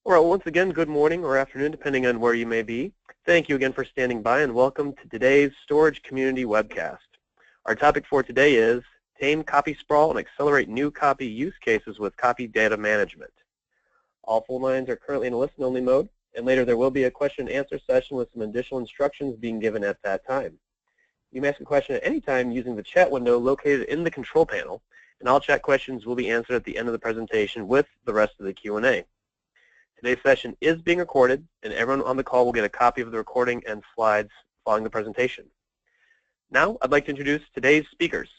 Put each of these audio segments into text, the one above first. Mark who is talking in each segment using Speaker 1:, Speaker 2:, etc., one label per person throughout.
Speaker 1: All right, once again, good morning or afternoon, depending on where you may be. Thank you again for standing by, and welcome to today's Storage Community Webcast. Our topic for today is Tame Copy Sprawl and Accelerate New Copy Use Cases with Copy Data Management. All phone lines are currently in a listen-only mode, and later there will be a question and answer session with some additional instructions being given at that time. You may ask a question at any time using the chat window located in the control panel, and all chat questions will be answered at the end of the presentation with the rest of the Q&A. Today's session is being recorded, and everyone on the call will get a copy of the recording and slides following the presentation. Now, I'd like to introduce today's speakers.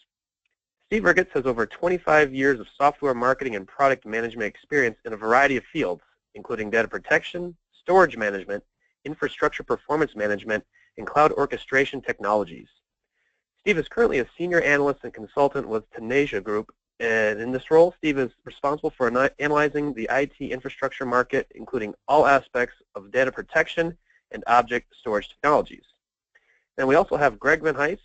Speaker 1: Steve Ricketts has over 25 years of software marketing and product management experience in a variety of fields, including data protection, storage management, infrastructure performance management, and cloud orchestration technologies. Steve is currently a senior analyst and consultant with Tame Group, and in this role, Steve is responsible for analyzing the IT infrastructure market, including all aspects of data protection and object storage technologies. And we also have Greg Van Heijs.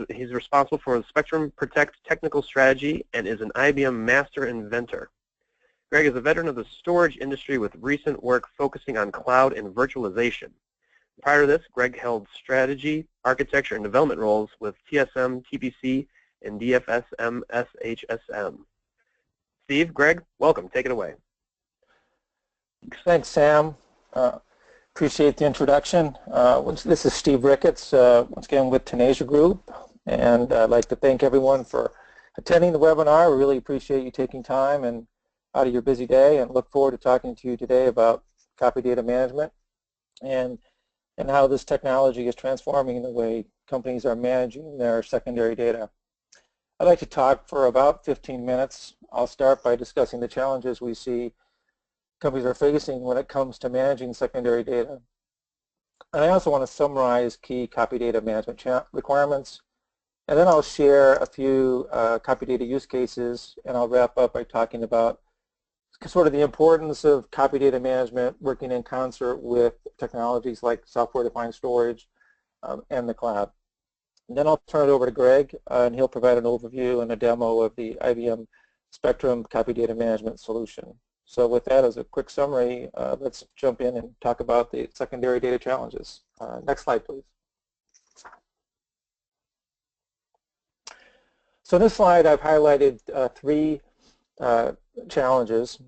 Speaker 1: He's responsible for the Spectrum Protect technical strategy and is an IBM master inventor. Greg is a veteran of the storage industry with recent work focusing on cloud and virtualization. Prior to this, Greg held strategy, architecture, and development roles with TSM, TPC, and DFSM SHSM. Steve, Greg, welcome. Take it away.
Speaker 2: Thanks, Sam. Appreciate the introduction. This is Steve Ricketts, once again with Tame Group, and I'd like to thank everyone for attending the webinar. We really appreciate you taking time and out of your busy day, and look forward to talking to you today about copy data management and how this technology is transforming the way companies are managing their secondary data. I'd like to talk for about 15 minutes. I'll start by discussing the challenges we see companies are facing when it comes to managing secondary data. And I also want to summarize key copy data management requirements. And then I'll share a few copy data use cases, and I'll wrap up by talking about sort of the importance of copy data management working in concert with technologies like software-defined storage and the cloud. And then I'll turn it over to Greg, and he'll provide an overview and a demo of the IBM Spectrum Copy Data Management solution. So with that as a quick summary, let's jump in and talk about the secondary data challenges. Next slide, please. So in this slide, I've highlighted three challenges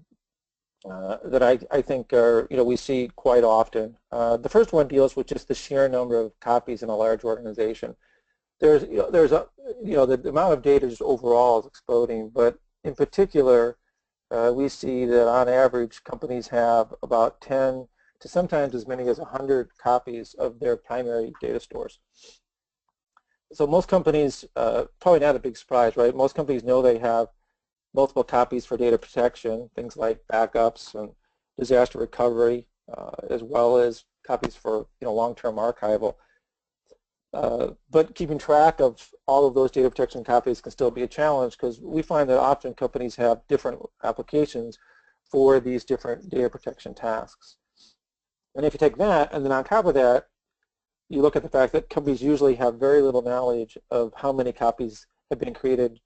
Speaker 2: that I think are, we see quite often. The first one deals with just the sheer number of copies in a large organization. The amount of data just overall is exploding, but in particular, we see that on average companies have about 10 to sometimes as many as 100 copies of their primary data stores. So most companies, probably not a big surprise, right? Most companies know they have multiple copies for data protection, things like backups and disaster recovery, as well as copies for long-term archival. But keeping track of all of those data protection copies can still be a challenge, because we find that often companies have different applications for these different data protection tasks. And if you take that, and then on top of that, you look at the fact that companies usually have very little knowledge of how many copies have been created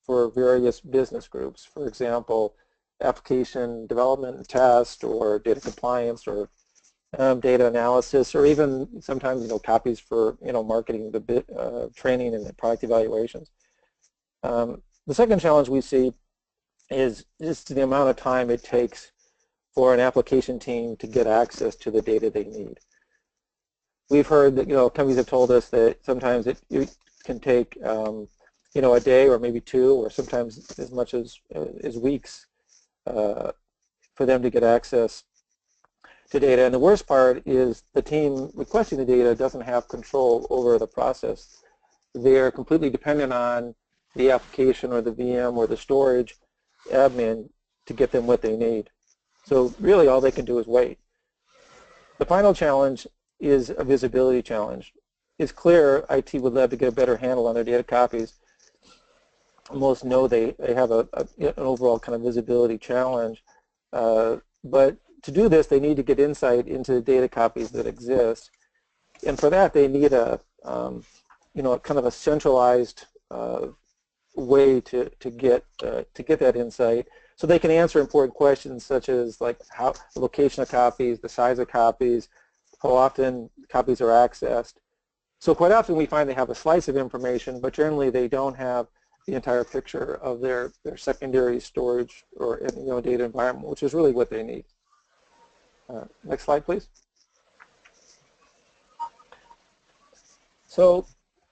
Speaker 2: for various business groups. For example, application development and test, or data compliance, or data analysis, or even sometimes copies for marketing, the training and product evaluations. The second challenge we see is just the amount of time it takes for an application team to get access to the data they need. We've heard that companies have told us that sometimes it can take a day or maybe two, or sometimes as much as weeks for them to get access to data. And the worst part is the team requesting the data doesn't have control over the process. They're completely dependent on the application or the VM or the storage admin to get them what they need. So really all they can do is wait. The final challenge is a visibility challenge. It's clear IT would love to get a better handle on their data copies. Most know they have an overall kind of visibility challenge, but to do this, they need to get insight into the data copies that exist, and for that, they need a kind of a centralized way to get that insight, so they can answer important questions such as like how the location of copies, the size of copies, how often copies are accessed. So quite often we find they have a slice of information, but generally they don't have the entire picture of their secondary storage or data environment, which is really what they need. Next slide, please. So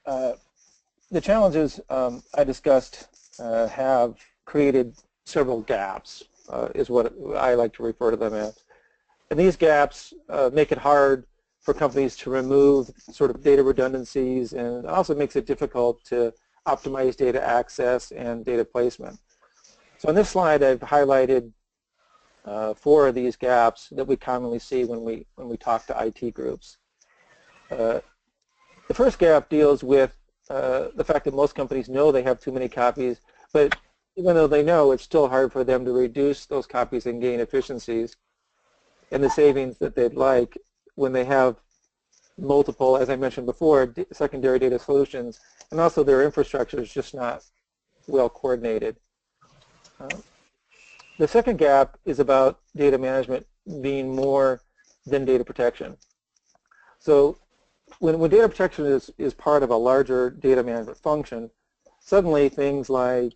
Speaker 2: the challenges I discussed have created several gaps, is what I like to refer to them as. And these gaps make it hard for companies to remove sort of data redundancies, and also makes it difficult to optimize data access and data placement. So on this slide, I've highlighted 4 of these gaps that we commonly see when we talk to IT groups. The first gap deals with the fact that most companies know they have too many copies, but even though they know, it's still hard for them to reduce those copies and gain efficiencies and the savings that they'd like when they have multiple, as I mentioned before, secondary data solutions, and also their infrastructure is just not well coordinated. The second gap is about data management being more than data protection. So when data protection is part of a larger data management function, suddenly things like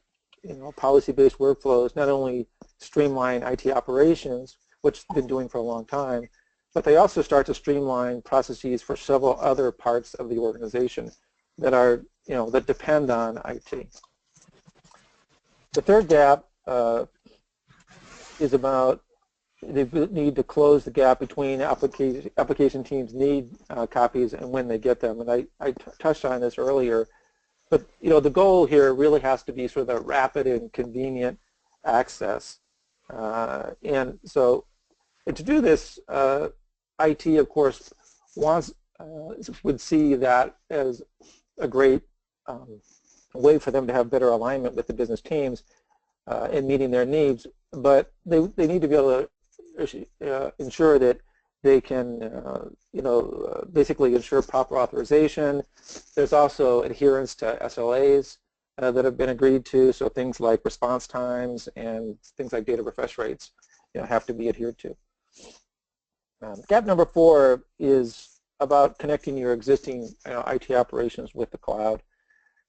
Speaker 2: policy-based workflows not only streamline IT operations, which they've been doing for a long time, but they also start to streamline processes for several other parts of the organization that are, that depend on IT. The third gap is about the need to close the gap between application teams need copies and when they get them. And I touched on this earlier, but the goal here really has to be sort of the rapid and convenient access. And to do this, IT, of course, would see that as a great way for them to have better alignment with the business teams in meeting their needs. But they need to be able to ensure that they can, basically ensure proper authorization. There's also adherence to SLAs that have been agreed to, so things like response times and things like data refresh rates, have to be adhered to. Gap number 4 is about connecting your existing IT operations with the cloud.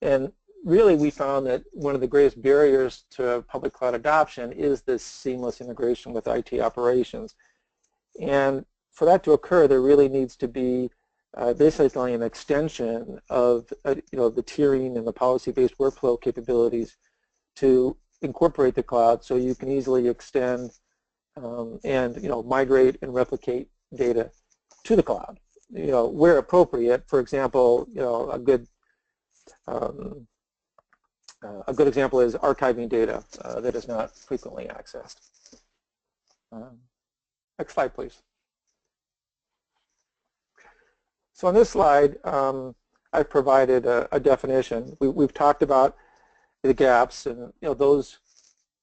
Speaker 2: And really we found that one of the greatest barriers to public cloud adoption is this seamless integration with IT operations. And for that to occur, there really needs to be basically an extension of the tiering and the policy-based workflow capabilities to incorporate the cloud, so you can easily extend and migrate and replicate data to the cloud. Where appropriate. For example, a good example is archiving data that is not frequently accessed. Next slide, please. So on this slide, I've provided a definition. We've talked about the gaps, and those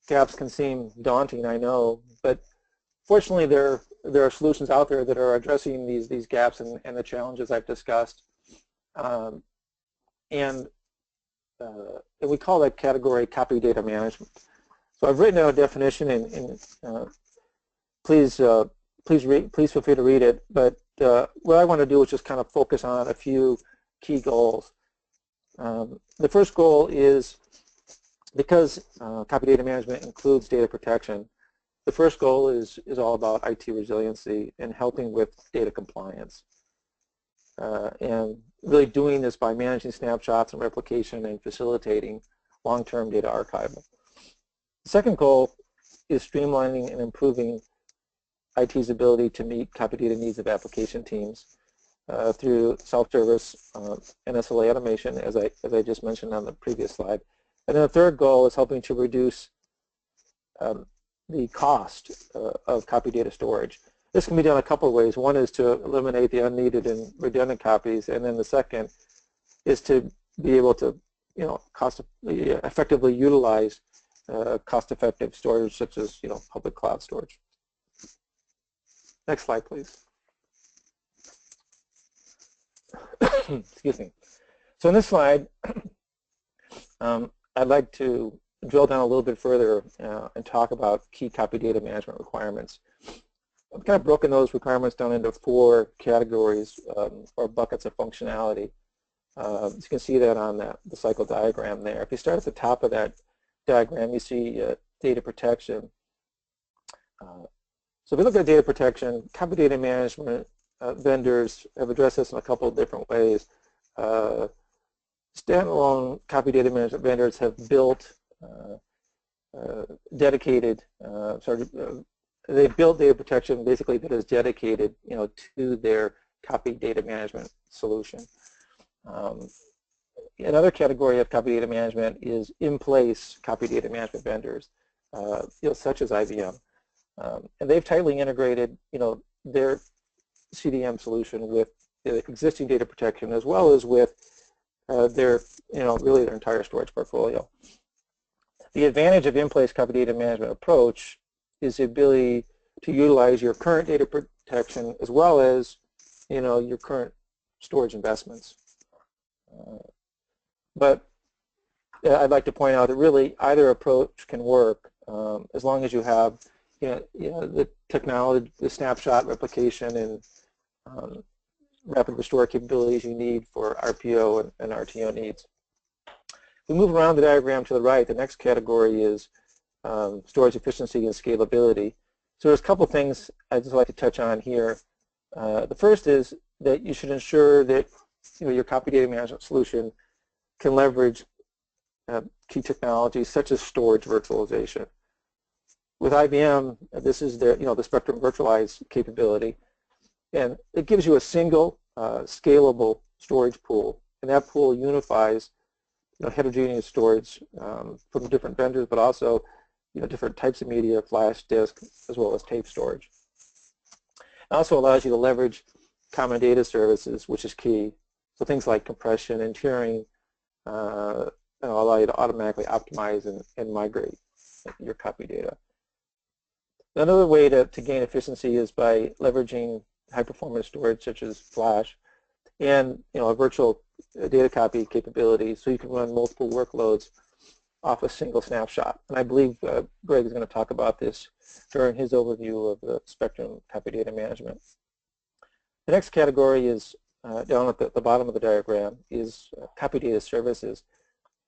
Speaker 2: gaps can seem daunting, I know, but fortunately there are solutions out there that are addressing these gaps and the challenges I've discussed. And we call that category copy data management. So I've written out a definition, and please feel free to read it. But what I want to do is just kind of focus on a few key goals. The first goal is, because copy data management includes data protection, the first goal is all about IT resiliency and helping with data compliance. And really doing this by managing snapshots and replication and facilitating long-term data archival. The second goal is streamlining and improving IT's ability to meet copy data needs of application teams through self-service and SLA automation, as I just mentioned on the previous slide. And then the third goal is helping to reduce the cost of copy data storage. This can be done a couple of ways. One is to eliminate the unneeded and redundant copies, and then the second is to be able to, effectively utilize cost-effective storage, such as, public cloud storage. Next slide, please. Excuse me. So in this slide, I'd like to drill down a little bit further and talk about key copy data management requirements. I've kind of broken those requirements down into 4 categories or buckets of functionality. You can see that on the cycle diagram there. If you start at the top of that diagram, you see data protection. So if we look at data protection, copy data management vendors have addressed this in a couple of different ways. Standalone copy data management vendors have built dedicated, they built data protection basically that is dedicated, to their copy data management solution. Another category of copy data management is in-place copy data management vendors, such as IBM, and they've tightly integrated, their CDM solution with the existing data protection as well as with their, really their entire storage portfolio. The advantage of in-place copy data management approach is the ability to utilize your current data protection as well as, your current storage investments. But I'd like to point out that really either approach can work as long as you have, the technology, the snapshot replication and rapid restore capabilities you need for RPO and RTO needs. If we move around the diagram to the right, the next category is storage efficiency and scalability. So there's a couple things I'd just like to touch on here. The first is that you should ensure that your copy data management solution can leverage key technologies such as storage virtualization. With IBM, this is their, the Spectrum virtualized capability, and it gives you a single scalable storage pool, and that pool unifies heterogeneous storage from different vendors, but also different types of media, flash, disk, as well as tape storage. It also allows you to leverage common data services, which is key. So things like compression and tiering allow you to automatically optimize and migrate your copy data. Another way to gain efficiency is by leveraging high-performance storage such as flash and a virtual data copy capability, so you can run multiple workloads off a single snapshot. And I believe Greg is going to talk about this during his overview of the Spectrum copy data management. The next category is down at the bottom of the diagram is copy data services.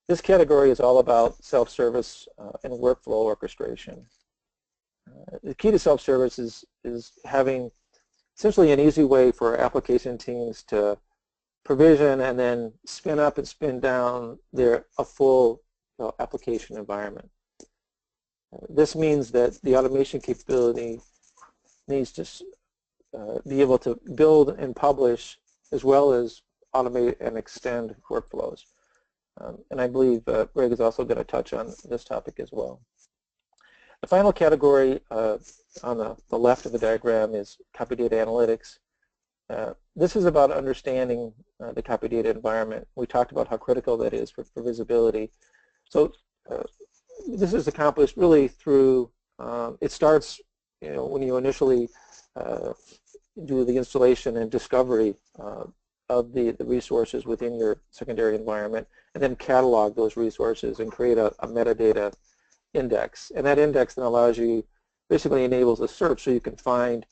Speaker 2: This category is all about self-service and workflow orchestration. The key to self-service is having essentially an easy way for application teams to provision and then spin up and spin down a full application environment. This means that the automation capability needs to be able to build and publish as well as automate and extend workflows. And I believe Greg is also going to touch on this topic as well. The final category on the left of the diagram is copy data analytics. This is about understanding the copy data environment. We talked about how critical that is for visibility. So this is accomplished really through, it starts when you initially do the installation and discovery of the resources within your secondary environment, and then catalog those resources and create a metadata index. And that index then allows you, basically enables a search so you can find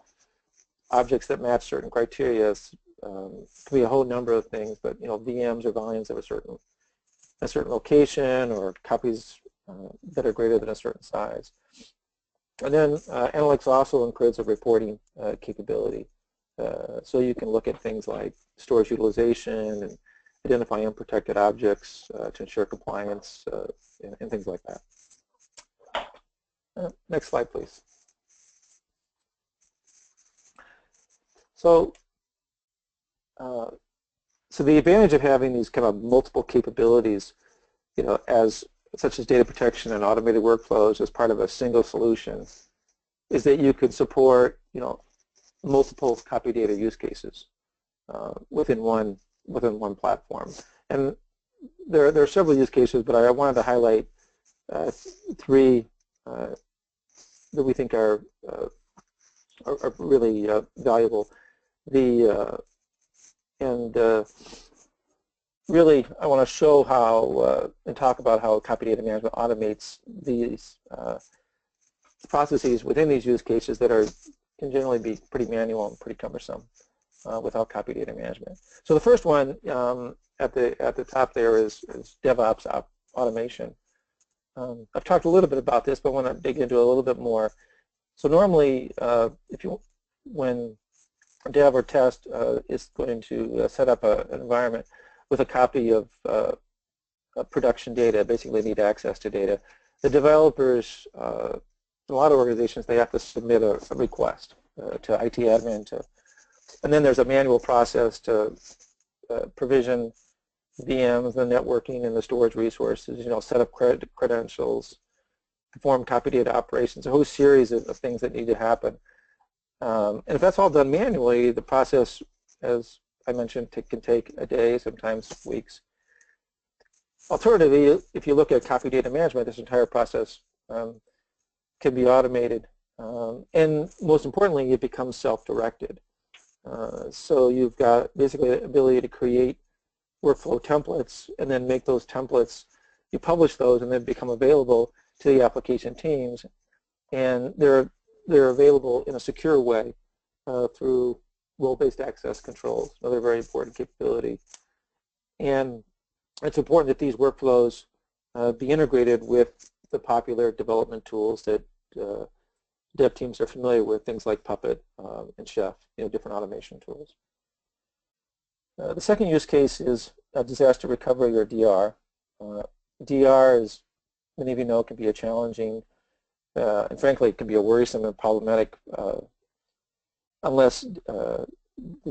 Speaker 2: objects that match certain criteria. It can be a whole number of things, but VMs or volumes of a certain location or copies that are greater than a certain size. And then analytics also includes a reporting capability. So you can look at things like storage utilization and identify unprotected objects to ensure compliance and things like that. Next slide, please. So, so the advantage of having these kind of multiple capabilities, such as data protection and automated workflows as part of a single solution, is that you could support, multiple copy data use cases within one platform. And there are several use cases, but I wanted to highlight 3 that we think are really valuable. really, I want to show how and talk about how copy data management automates these processes within these use cases that can generally be pretty manual and pretty cumbersome without copy data management. So the first one at the top there is DevOps automation. I've talked a little bit about this, but I want to dig into it a little bit more. So normally, when dev or test is going to set up an environment with a copy of production data, basically need access to data, the developers, in a lot of organizations, they have to submit a request to IT admin, and then there's a manual process to provision VMs, the networking, and the storage resources, set up credentials, perform copy data operations, a whole series of things that need to happen. And if that's all done manually, the process, as I mentioned, can take a day, sometimes weeks. Alternatively, if you look at copy data management, this entire process can be automated. And most importantly, it becomes self-directed. So you've got basically the ability to create workflow templates and then make those templates, you publish those and then become available to the application teams. And they're available in a secure way through role-based access controls, another very important capability. And it's important that these workflows be integrated with the popular development tools that dev teams are familiar with, things like Puppet and Chef, different automation tools. The second use case is disaster recovery, or DR. DR, as many of you know, can be a challenging and frankly it can be a worrisome and problematic unless the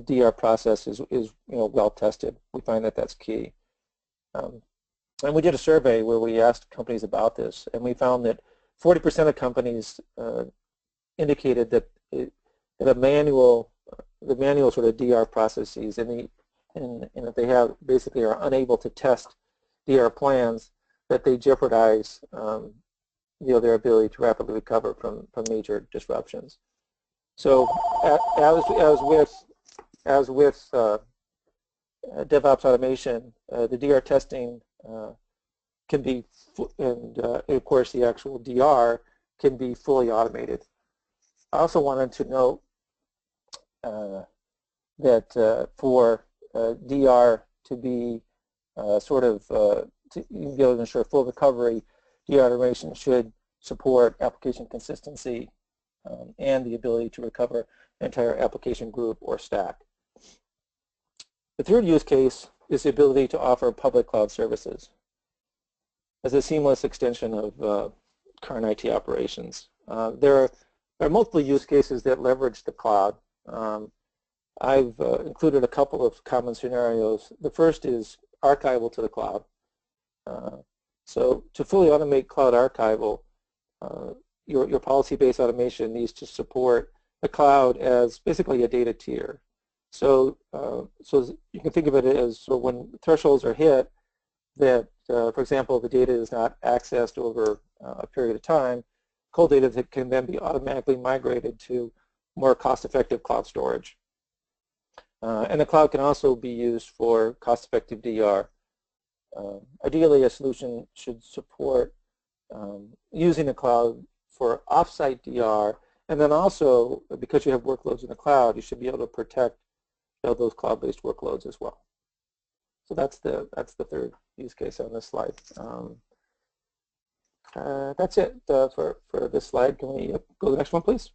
Speaker 2: DR process is well tested. We find that that's key. And we did a survey where we asked companies about this, and we found that 40% of companies indicated that the manual sort of DR processes and if they basically are unable to test DR plans, that they jeopardize their ability to rapidly recover from major disruptions. So as with DevOps automation, the DR testing can be, and of course the actual DR can be fully automated. I also wanted to note that for DR to be to be able to ensure full recovery, DR automation should support application consistency and the ability to recover an entire application group or stack. The third use case is the ability to offer public cloud services as a seamless extension of current IT operations. There are multiple use cases that leverage the cloud. I've included a couple of common scenarios. The first is archival to the cloud. So to fully automate cloud archival, your policy-based automation needs to support the cloud as basically a data tier. So you can think of it as when thresholds are hit that, for example, the data is not accessed over a period of time, cold data that can then be automatically migrated to more cost-effective cloud storage. And the cloud can also be used for cost-effective DR. Ideally, a solution should support using the cloud for off-site DR, and then also, because you have workloads in the cloud, you should be able to protect those cloud-based workloads as well. So that's the third use case on this slide. That's it for this slide. Can we go to the next one, please?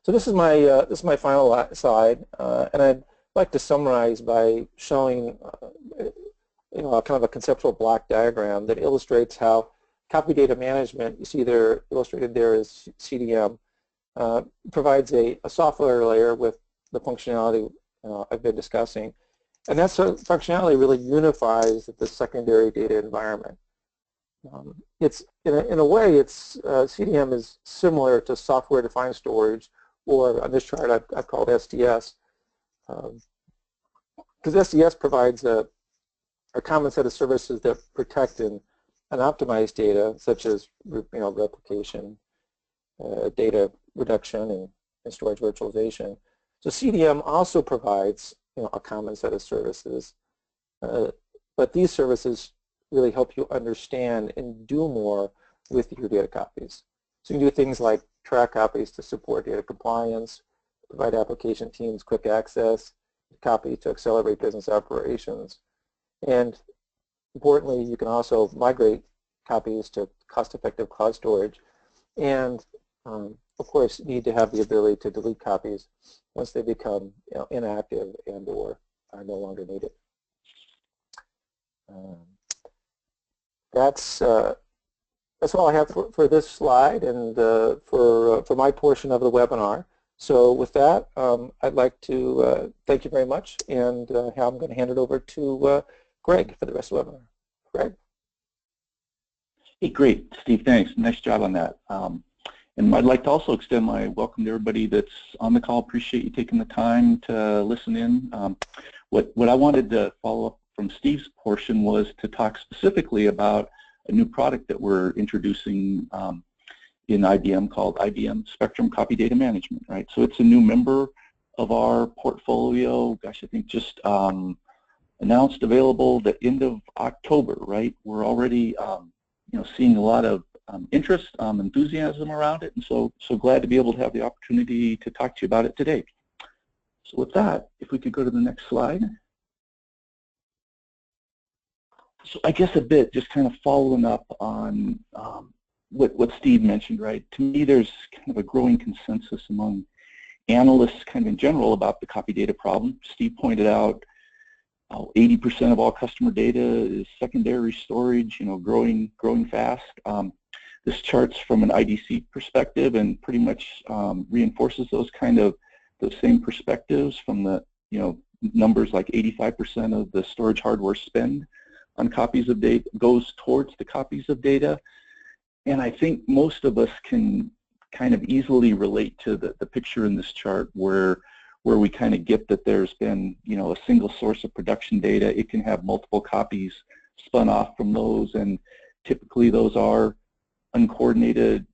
Speaker 2: So this is my final slide, and I'd like to summarize by showing kind of a conceptual block diagram that illustrates how copy data management, you see there illustrated there as CDM, provides a software layer with the functionality I've been discussing, and that functionality really unifies the secondary data environment. It's in a way, CDM is similar to software-defined storage, or on this chart I've called SDS, because SDS provides a common set of services that protect and optimize data, such as replication, data reduction, and storage virtualization. So CDM also provides a common set of services. But these services really help you understand and do more with your data copies. So you can do things like track copies to support data compliance, provide application teams quick access, copy to accelerate business operations. And importantly, you can also migrate copies to cost-effective cloud storage, and of course need to have the ability to delete copies once they become inactive and or are no longer needed. That's all I have for this slide and for my portion of the webinar. So with that, I'd like to thank you very much, and I'm going to hand it over to Greg for the rest of the webinar. Greg?
Speaker 3: Hey, great, Steve, thanks. Nice job on that. And I'd like to also extend my welcome to everybody that's on the call. Appreciate you taking the time to listen in. What I wanted to follow up from Steve's portion was to talk specifically about a new product that we're introducing in IBM called IBM Spectrum Copy Data Management, right? So it's a new member of our portfolio. Gosh, I think just announced available the end of October, right? We're already seeing a lot of interest, enthusiasm around it, and so glad to be able to have the opportunity to talk to you about it today. So with that, if we could go to the next slide. So I guess a bit just kind of following up on what Steve mentioned, right? To me, there's kind of a growing consensus among analysts kind of in general about the copy data problem. Steve pointed out 80% of all customer data is secondary storage, growing fast. This chart's from an IDC perspective and pretty much reinforces those same perspectives from the numbers like 85% of the storage hardware spend on copies of data goes towards the copies of data. And I think most of us can kind of easily relate to the picture in this chart where we kind of get that there's been a single source of production data. It can have multiple copies spun off from those, and typically those are uncoordinated,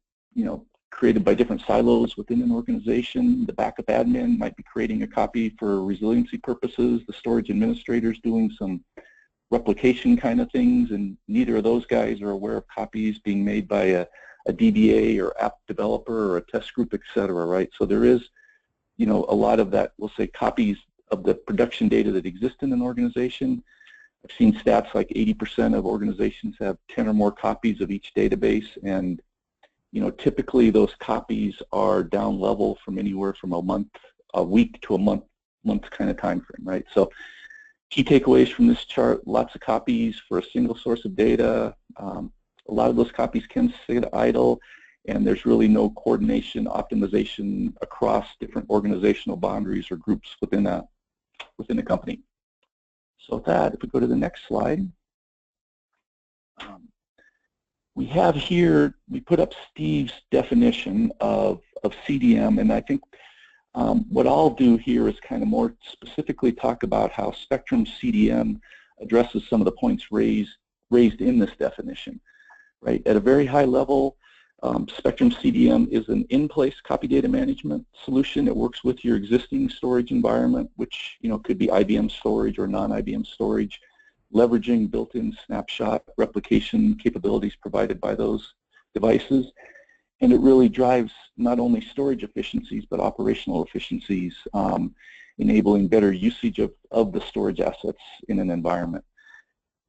Speaker 3: created by different silos within an organization. The backup admin might be creating a copy for resiliency purposes. The storage administrator is doing some replication kind of things, and neither of those guys are aware of copies being made by a DBA or app developer or a test group, etc. Right? So there is, a lot of that, we'll say, copies of the production data that exist in an organization. I've seen stats like 80% of organizations have 10 or more copies of each database, and typically those copies are down level from anywhere from a week to a month kind of time frame, right? So key takeaways from this chart: lots of copies for a single source of data. A lot of those copies can sit idle, and there's really no coordination, optimization across different organizational boundaries or groups within a company. So with that, if we go to the next slide, we have here, we put up Steve's definition of CDM, and I think what I'll do here is kind of more specifically talk about how Spectrum CDM addresses some of the points raised in this definition. Right? At a very high level, Spectrum CDM is an in-place copy data management solution. It works with your existing storage environment, which could be IBM storage or non-IBM storage, leveraging built-in snapshot replication capabilities provided by those devices. And it really drives not only storage efficiencies but operational efficiencies, enabling better usage of the storage assets in an environment.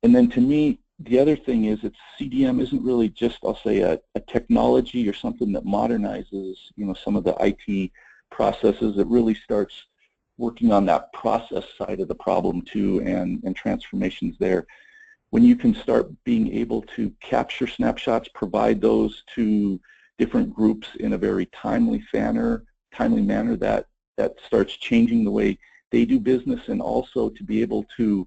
Speaker 3: And then to me, the other thing is that CDM isn't really just, I'll say, a technology or something that modernizes, some of the IT processes. It really starts working on that process side of the problem too, and transformations there. When you can start being able to capture snapshots, provide those to different groups in a very timely manner that starts changing the way they do business, and also to be able to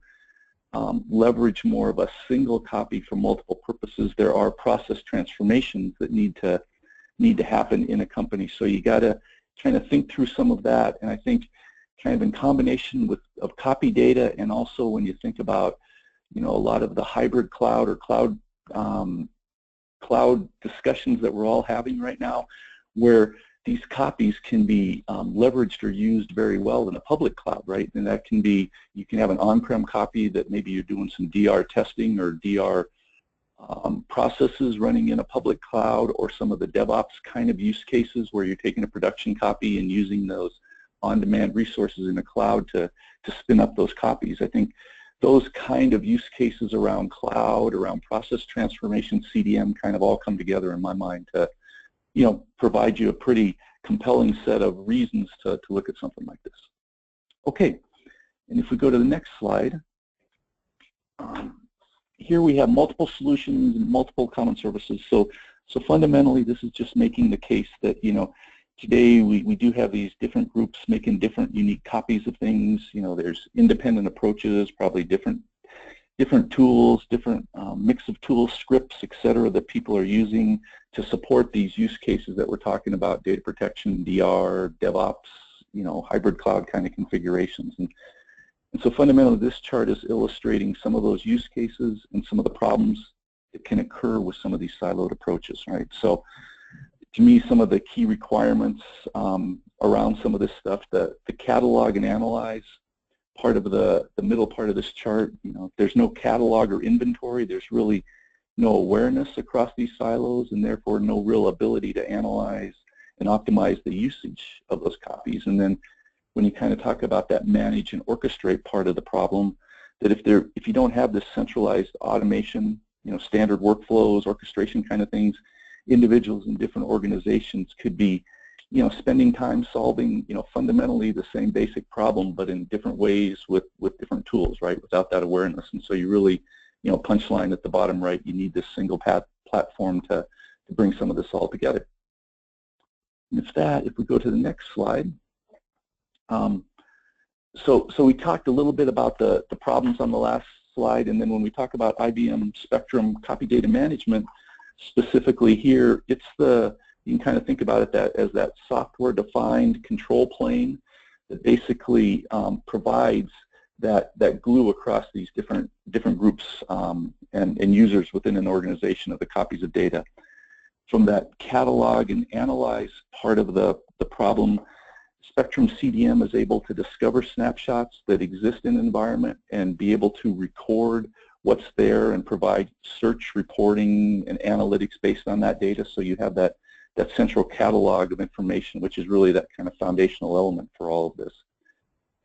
Speaker 3: leverage more of a single copy for multiple purposes. There are process transformations that need to happen in a company. So you got to kind of think through some of that, and I think kind of in combination of copy data, and also when you think about a lot of the hybrid cloud or cloud discussions that we're all having right now, where these copies can be leveraged or used very well in a public cloud, right? And that can be, you can have an on-prem copy that maybe you're doing some DR testing or DR processes running in a public cloud, or some of the DevOps kind of use cases where you're taking a production copy and using those on-demand resources in the cloud to spin up those copies. I think those kind of use cases around cloud, around process transformation, CDM kind of all come together in my mind to, you know, provide you a pretty compelling set of reasons to look at something like this. Okay, and if we go to the next slide, here we have multiple solutions and multiple common services. So fundamentally, this is just making the case that, you know, today we do have these different groups making different unique copies of things. You know, there's independent approaches, probably different tools, different mix of tools, scripts, etc., that people are using to support these use cases that we're talking about: data protection, DR, DevOps, you know, hybrid cloud kind of configurations. And so fundamentally, this chart is illustrating some of those use cases and some of the problems that can occur with some of these siloed approaches, right? So to me, some of the key requirements around some of this stuff, the catalog and analyze part of the middle part of this chart, you know, if there's no catalog or inventory, there's really no awareness across these silos, and therefore no real ability to analyze and optimize the usage of those copies. And then when you kind of talk about that manage and orchestrate part of the problem, that if you don't have this centralized automation, you know, standard workflows, orchestration kind of things, individuals in different organizations could be, you know, spending time solving, you know, fundamentally the same basic problem, but in different ways with different tools, right, without that awareness. And so you really, you know, punchline at the bottom right, you need this single platform to bring some of this all together. And if we go to the next slide, so we talked a little bit about the problems on the last slide, and then when we talk about IBM Spectrum copy data management, specifically here, it's you can kind of think about it as that software-defined control plane that basically provides that glue across these different groups and users within an organization of the copies of data. From that catalog and analyze part of the problem, Spectrum CDM is able to discover snapshots that exist in an environment and be able to record what's there and provide search, reporting, and analytics based on that data. So you have that central catalog of information, which is really that kind of foundational element for all of this.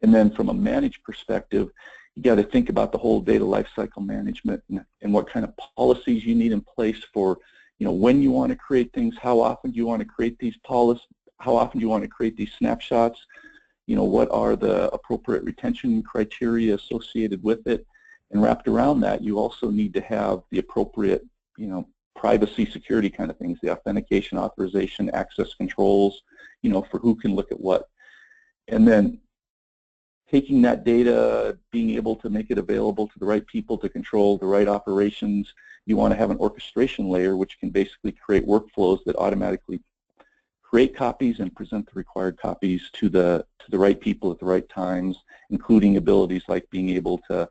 Speaker 3: And then from a managed perspective, you got to think about the whole data lifecycle management and what kind of policies you need in place for, you know, when you want to create things, how often do you want to create these policies, how often do you want to create these snapshots, you know, what are the appropriate retention criteria associated with it. And wrapped around that, you also need to have the appropriate, you know, privacy, security kind of things, the authentication, authorization, access controls, you know, for who can look at what. And then taking that data, being able to make it available to the right people to control the right operations, you want to have an orchestration layer which can basically create workflows that automatically create copies and present the required copies to the right people at the right times, including abilities like being able to,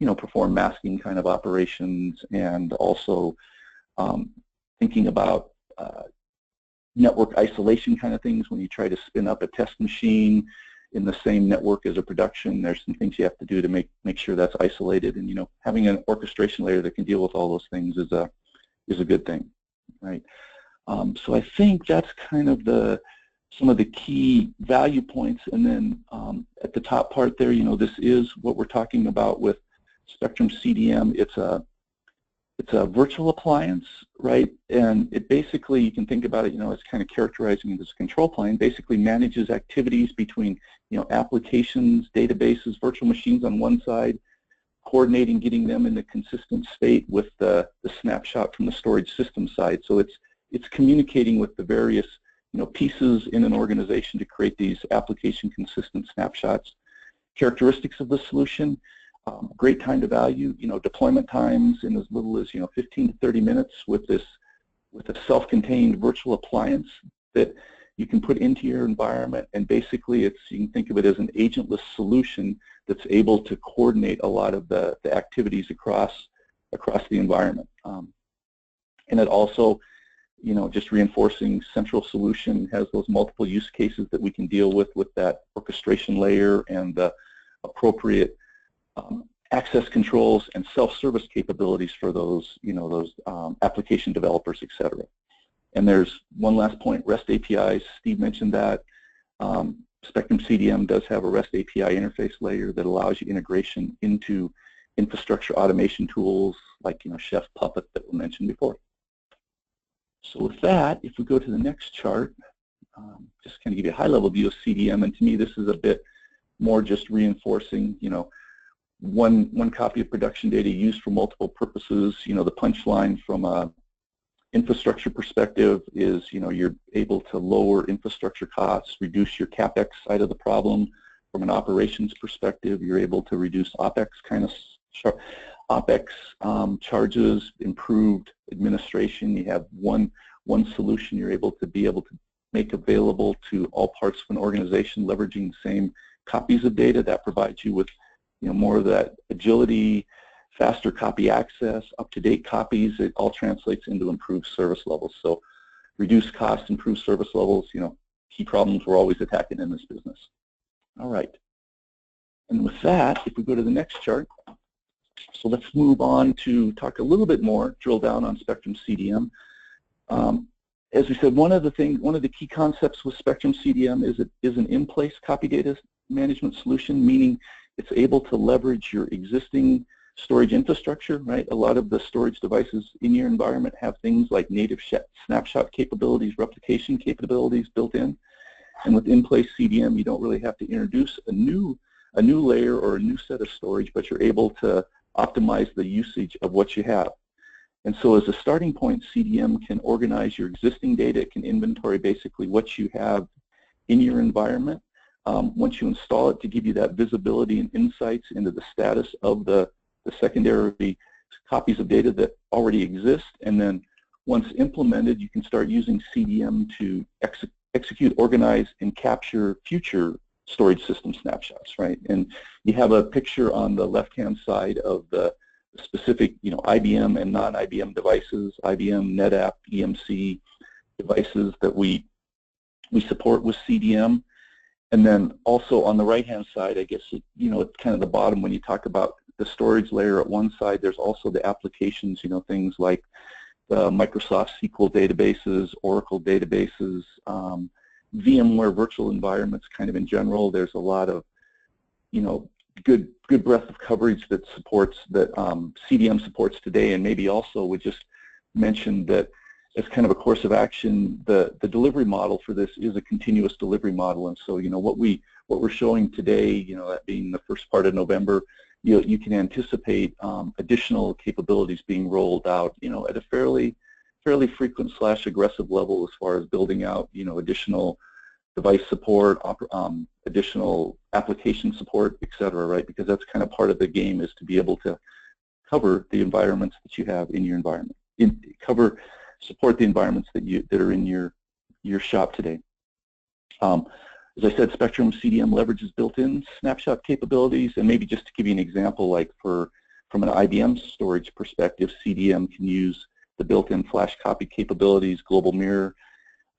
Speaker 3: you know, perform masking kind of operations, and also thinking about network isolation kind of things. When you try to spin up a test machine in the same network as a production, there's some things you have to do to make sure that's isolated. And, you know, having an orchestration layer that can deal with all those things is a good thing, right? So I think that's kind of some of the key value points. And then at the top part there, you know, this is what we're talking about with Spectrum CDM. It's a virtual appliance, right? And it basically, you can think about it, you know, it's kind of characterizing it as a control plane, basically manages activities between, you know, applications, databases, virtual machines on one side, coordinating, getting them in a consistent state with the snapshot from the storage system side. So it's communicating with the various, you know, pieces in an organization to create these application consistent snapshots. Characteristics of the solution: great time to value, you know, deployment times in as little as, you know, 15 to 30 minutes with a self-contained virtual appliance that you can put into your environment, and basically you can think of it as an agentless solution that's able to coordinate a lot of the activities across the environment. And it also just reinforcing central solution has those multiple use cases that we can deal with that orchestration layer and the appropriate access controls and self-service capabilities for those, application developers, etc. And there's one last point, REST APIs. Steve mentioned that. Spectrum CDM does have a REST API interface layer that allows you integration into infrastructure automation tools like, Chef, Puppet that were mentioned before. So with that, if we go to the next chart, just kind of give you a high-level view of CDM, and to me this is a bit more just reinforcing, one copy of production data used for multiple purposes. The punchline from a infrastructure perspective is, you're able to lower infrastructure costs, reduce your CapEx side of the problem. From an operations perspective, you're able to reduce OpEx charges, improved administration. You have one solution you're able to make available to all parts of an organization, leveraging the same copies of data. That provides you with more of that agility, faster copy access, up-to-date copies. It all translates into improved service levels. So reduce costs, improve service levels, key problems we're always attacking in this business. All right. And with that, if we go to the next chart, so let's move on to talk a little bit more, drill down on Spectrum CDM. As we said, one of the key concepts with Spectrum CDM is an in-place copy data management solution, meaning it's able to leverage your existing storage infrastructure, right? A lot of the storage devices in your environment have things like native snapshot capabilities, replication capabilities built in. And with in-place CDM, you don't really have to introduce a new layer or a new set of storage, but you're able to optimize the usage of what you have. And so as a starting point, CDM can organize your existing data. It can inventory basically what you have in your environment. Once you install it, to give you that visibility and insights into the status of the secondary copies of data that already exist. And then once implemented, you can start using CDM to execute, organize, and capture future storage system snapshots, right? And you have a picture on the left-hand side of the specific, IBM and non-IBM devices, IBM, NetApp, EMC devices that we support with CDM. And then also on the right-hand side, I guess, at kind of the bottom, when you talk about the storage layer at one side, there's also the applications, things like the Microsoft SQL databases, Oracle databases, VMware virtual environments kind of in general. There's a lot of, good breadth of coverage that CDM supports today. And maybe also would just mention that as kind of a course of action, the delivery model for this is a continuous delivery model. And so, what we're showing today, that being the first part of November, you can anticipate additional capabilities being rolled out, at a fairly frequent / aggressive level as far as building out, additional device support, additional application support, et cetera, right? Because that's kind of part of the game, is to be able to cover the environments that you have in your environment, support the environments that are in your shop today. As I said, Spectrum CDM leverages built-in snapshot capabilities, and maybe just to give you an example, like from an IBM storage perspective, CDM can use the built-in flash copy capabilities, global mirror,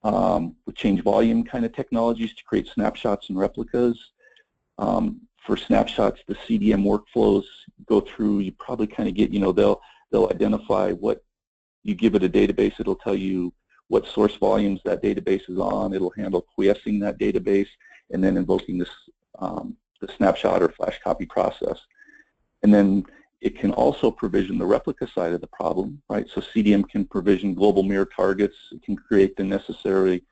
Speaker 3: with change volume kind of technologies to create snapshots and replicas. For snapshots, the CDM workflows go through, you probably kind of get, they'll identify what you give it a database, it'll tell you what source volumes that database is on. It'll handle quiescing that database and then invoking this the snapshot or flash copy process. And then it can also provision the replica side of the problem, right? So CDM can provision global mirror targets. It can create the necessary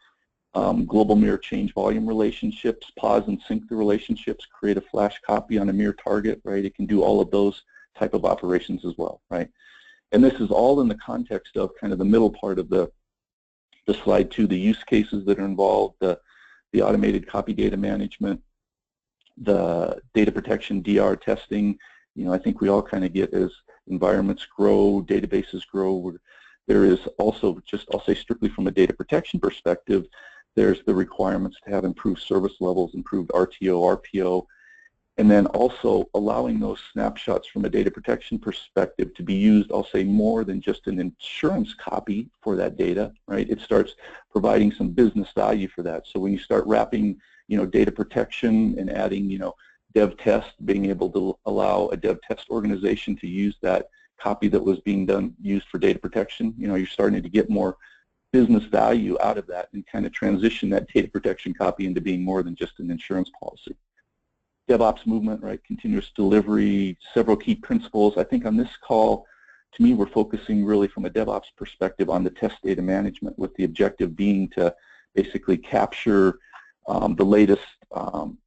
Speaker 3: global mirror change volume relationships, pause and sync the relationships, create a flash copy on a mirror target, right? It can do all of those type of operations as well, right? And this is all in the context of kind of the middle part of the slide two, the use cases that are involved, the automated copy data management, the data protection, DR testing. I think we all kind of get, as environments grow, databases grow, there is also, I'll say strictly from a data protection perspective, there's the requirements to have improved service levels, improved RTO, RPO, and then also allowing those snapshots from a data protection perspective to be used, I'll say, more than just an insurance copy for that data, right? It starts providing some business value for that. So when you start wrapping, data protection and adding, dev test, being able to allow a dev test organization to use that copy that was being used for data protection, you're starting to get more business value out of that and kind of transition that data protection copy into being more than just an insurance policy. DevOps movement, right, continuous delivery, several key principles. I think on this call, to me, we're focusing really from a DevOps perspective on the test data management, with the objective being to basically capture the latest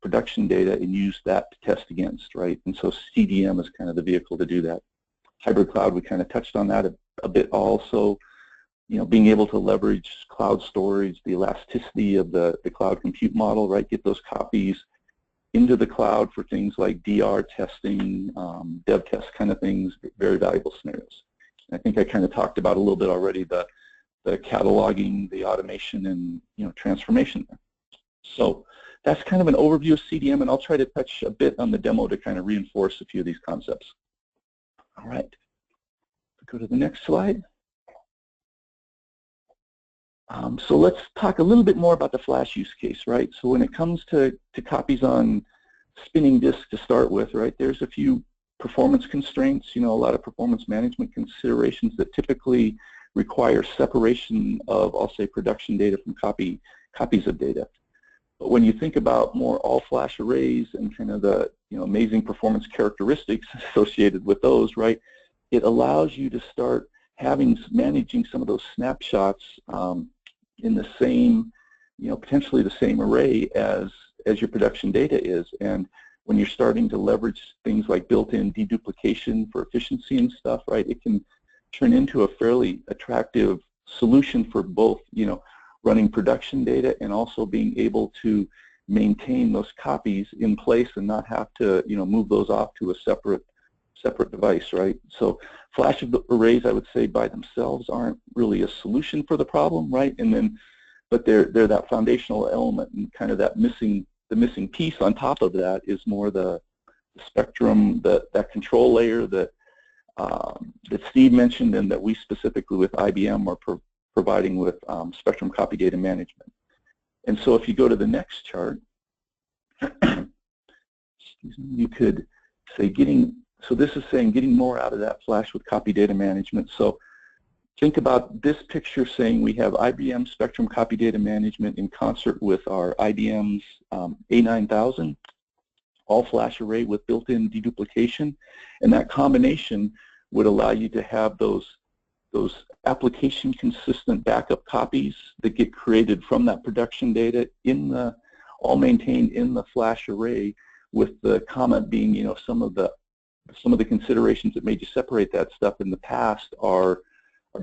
Speaker 3: production data and use that to test against, right? And so CDM is kind of the vehicle to do that. Hybrid cloud, we kind of touched on that a bit also. Being able to leverage cloud storage, the elasticity of the cloud compute model, right? Get those copies into the cloud for things like DR testing, dev test kind of things, very valuable scenarios. And I think I kind of talked about a little bit already the cataloging, the automation, and transformation there. So that's kind of an overview of CDM, and I'll try to touch a bit on the demo to kind of reinforce a few of these concepts. All right, go to the next slide. So let's talk a little bit more about the flash use case, right? So when it comes to copies on spinning disk to start with, right, there's a few performance constraints, a lot of performance management considerations that typically require separation of, I'll say, production data from copies of data. But when you think about more all-flash arrays and kind of the amazing performance characteristics associated with those, right, it allows you to start managing some of those snapshots in the same, potentially the same array as your production data is. And when you're starting to leverage things like built-in deduplication for efficiency and stuff, right, it can turn into a fairly attractive solution for both, running production data and also being able to maintain those copies in place and not have to, move those off to a separate device, right? So flash arrays, I would say, by themselves aren't really a solution for the problem, right? But they're that foundational element, and kind of the missing piece on top of that is more the spectrum, that control layer that Steve mentioned, and that we specifically with IBM are providing with spectrum copy data management. And so if you go to the next chart, you could say so this is saying getting more out of that flash with copy data management. So think about this picture saying we have IBM Spectrum Copy Data Management in concert with our IBM's A9000 all-flash array with built-in deduplication, and that combination would allow you to have those application-consistent backup copies that get created from that production data all maintained in the flash array, with the comment being, some of the considerations that made you separate that stuff in the past are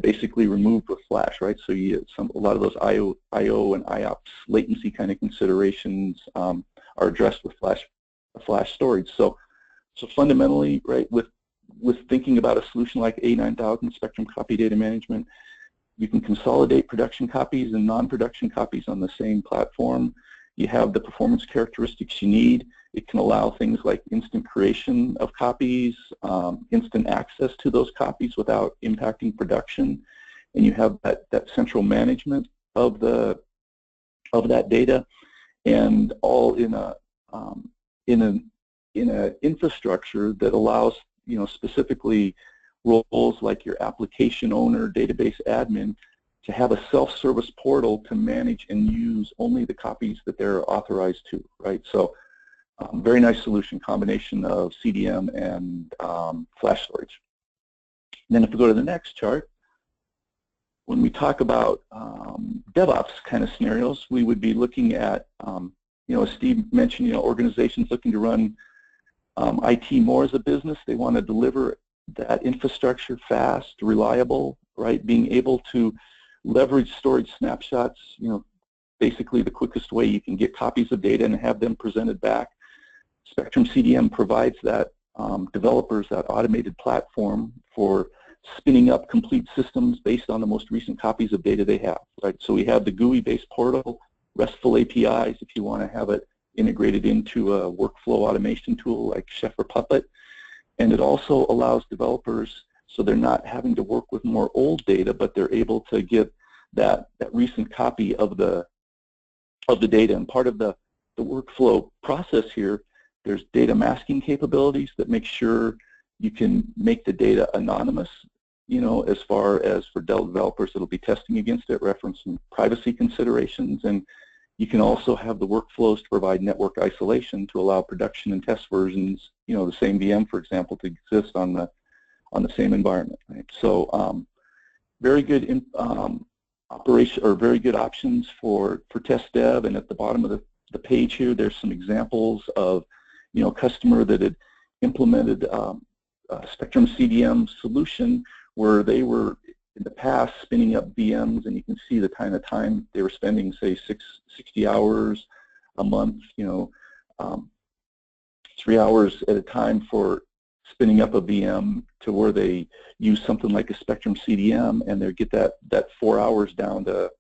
Speaker 3: basically removed with flash, right? So a lot of those IO and IOPS latency kind of considerations are addressed with flash storage. So fundamentally, right, with thinking about a solution like A9000 Spectrum Copy Data Management, you can consolidate production copies and non-production copies on the same platform. You have the performance characteristics you need. It can allow things like instant creation of copies, instant access to those copies without impacting production, and you have that central management of that data, and all in a infrastructure that allows specifically roles like your application owner, database admin, to have a self-service portal to manage and use only the copies that they're authorized to, right? So very nice solution, combination of CDM and flash storage. And then if we go to the next chart, when we talk about DevOps kind of scenarios, we would be looking at, as Steve mentioned, organizations looking to run IT more as a business. They want to deliver that infrastructure fast, reliable, right? Being able to leverage storage snapshots, basically the quickest way you can get copies of data and have them presented back. Spectrum CDM provides that developers that automated platform for spinning up complete systems based on the most recent copies of data they have, right? So we have the GUI-based portal, RESTful APIs if you want to have it integrated into a workflow automation tool like Chef or Puppet. And it also allows developers, so they're not having to work with more old data, but they're able to get that recent copy of the data. And part of the workflow process here, there's data masking capabilities that make sure you can make the data anonymous, you know, as far as for developers that'll be testing against it, referencing privacy considerations. And you can also have the workflows to provide network isolation to allow production and test versions, you know, the same VM, for example, to exist on the same environment. Right? So very good operation, or very good options for test dev. And at the bottom of the page here, there's some examples of, you know, customer that had implemented a Spectrum CDM solution where they were in the past spinning up VMs, and you can see the kind of time they were spending, say 60 hours a month, you know, 3 hours at a time for spinning up a VM, to where they use something like a Spectrum CDM, and they get that 4 hours down to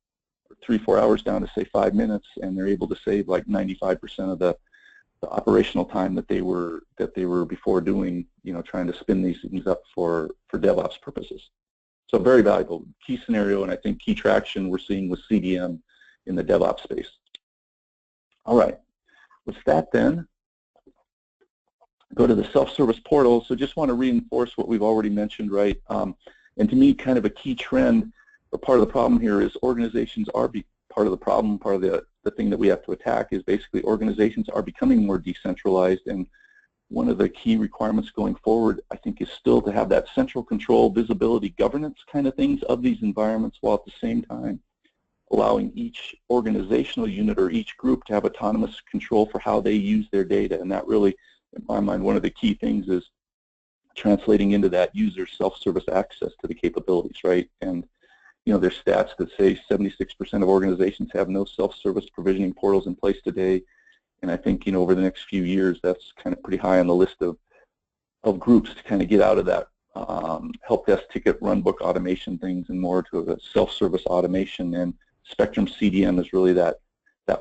Speaker 3: 3-4 hours down to say 5 minutes, and they're able to save like 95% of the operational time that they were before doing, you know, trying to spin these things up for DevOps purposes. So very valuable key scenario, and I think key traction we're seeing with CDM in the DevOps space. All right, with that then, go to the self-service portal. So just want to reinforce what we've already mentioned, right? And to me, kind of a key trend or part of the problem here is organizations are part of the problem. Part of the thing that we have to attack is basically organizations are becoming more decentralized, and one of the key requirements going forward, I think, is still to have that central control, visibility, governance kind of things of these environments, while at the same time allowing each organizational unit or each group to have autonomous control for how they use their data. And that really, in my mind, one of the key things is translating into that user self-service access to the capabilities, right? And you know, there's stats that say 76% of organizations have no self-service provisioning portals in place today. And I think, you know, over the next few years, that's kind of pretty high on the list of groups to kind of get out of that help desk ticket runbook automation things and more to a self-service automation. And Spectrum CDM is really that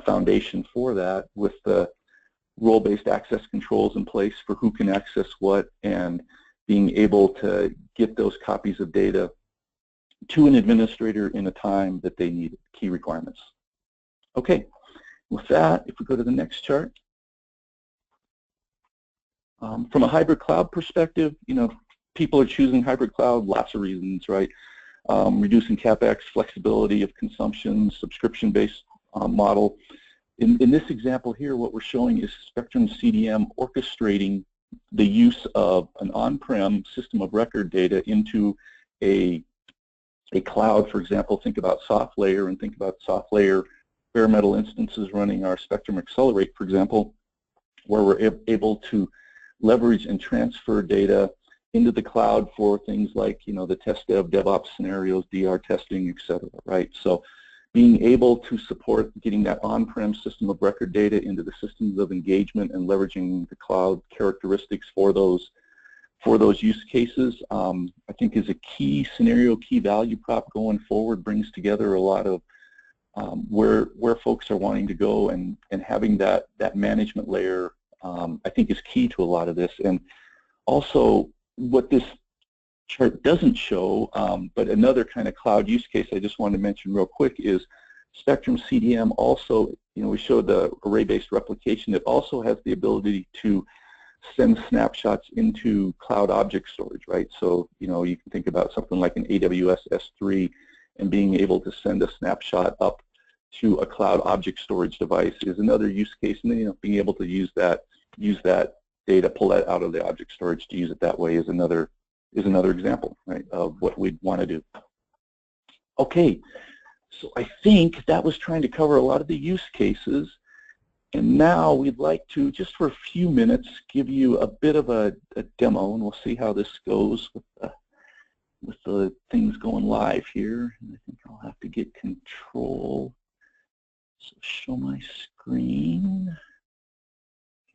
Speaker 3: foundation for that, with the role-based access controls in place for who can access what, and being able to get those copies of data to an administrator in a time that they need. Key requirements. Okay, with that, if we go to the next chart, from a hybrid cloud perspective, you know, people are choosing hybrid cloud, lots of reasons, right? Reducing CapEx, flexibility of consumption, subscription-based model. In this example here, what we're showing is Spectrum CDM orchestrating the use of an on-prem system of record data into a cloud. For example, think about SoftLayer, and think about SoftLayer bare metal instances running our Spectrum Accelerate, for example, where we're able to leverage and transfer data into the cloud for things like, you know, the test dev, DevOps scenarios, DR testing, et cetera, right? So being able to support getting that on-prem system of record data into the systems of engagement and leveraging the cloud characteristics for those use cases, I think is a key scenario, key value prop going forward, brings together a lot of where folks are wanting to go, and having that management layer, I think, is key to a lot of this. And also, what this chart doesn't show, but another kind of cloud use case I just wanted to mention real quick is Spectrum CDM also, you know, we showed the array-based replication. It also has the ability to send snapshots into cloud object storage, right? So, you know, you can think about something like an AWS S3, and being able to send a snapshot up to a cloud object storage device is another use case. And then, you know, being able to use that data, pull that out of the object storage to use it that way is another example, right, of what we'd want to do. Okay, so I think that was trying to cover a lot of the use cases. And now we'd like to, just for a few minutes, give you a bit of a demo, and we'll see how this goes with the things going live here. And I think I'll have to get control. So show my screen,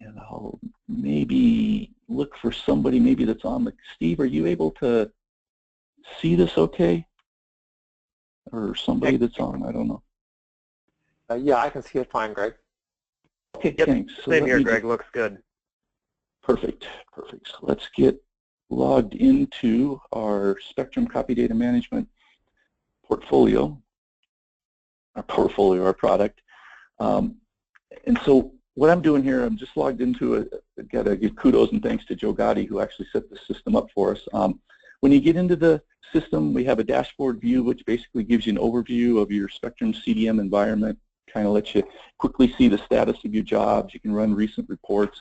Speaker 3: and I'll maybe look for somebody maybe that's on the, Steve, are you able to see this okay? Or somebody that's on, I don't know.
Speaker 2: Yeah, I can see it fine, Greg.
Speaker 3: Okay,
Speaker 1: Yep,
Speaker 3: thanks. So
Speaker 1: same here, Greg. Looks good.
Speaker 3: Perfect, perfect. So let's get logged into our Spectrum Copy Data Management portfolio, our product. And so what I'm doing here, I'm just logged into it. I've got to give kudos and thanks to Joe Gotti, who actually set the system up for us. When you get into the system, we have a dashboard view, which basically gives you an overview of your Spectrum CDM environment, kind of lets you quickly see the status of your jobs. You can run recent reports,